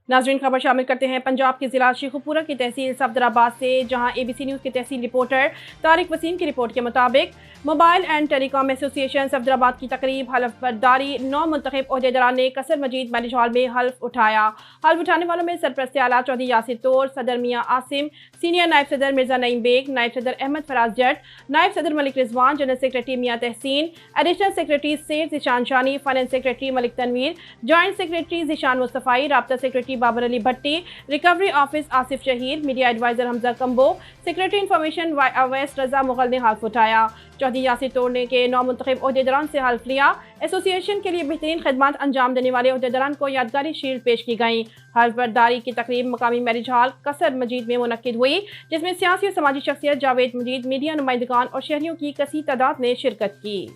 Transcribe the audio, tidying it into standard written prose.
नाज़रीन खबर शामिल करते हैं पंजाब के ज़िला शेखुपुरा की तहसील सफदराबाद से, जहां ABC न्यूज़ के तहसील रिपोर्टर तारिक वसीम की रिपोर्ट के मुताबिक mobile and telecom association Safdarabad की तकरीब हल्फ बर्दारी 9 मुंतखब ओहदेदारान ने कसर मजीद मैरिज हॉल में हल्फ उठाया। हल्फ उठाने वालों में सरपरस्त आला चौधरी यासिर तोर, सदर मियाँ आसिम, सीनियर नायब सदर मिर्जा नईम बेग, नायब सदर अहमद फराज जट, नायब सदर Malik Rizwan, general secretary Mian Tehseen, additional secretary Syed Zeeshan Shani, finance secretary Malik Tanveer, joint secretary Zeeshan Mustafai, राब्ता secretary Babar Ali Bhatti, recovery office Asif Shaheer, media adviser Hamza Kamboh, secretary information Awais Raza Mughal ने हल्फ उठाया। चौधरी यासिर तोड़ने के 9 मुंतखब ओहदेदारान से हल्फ लिया। एसोसिएशन के लिए बेहतरीन खदमात अंजाम देने वाले ओहदेदारान को यादगारी शील्ड पेश की गई। हल्फ बर्दारी की तकरीब मकामी मैरिज हॉल कसर मजीद में मुनक्किद हुई, जिसमें सियासी और समाजी शख्सियत, जावेद मजीद, मीडिया नुमाइंदगान और शहरियों की कसी तादाद ने शिरकत की।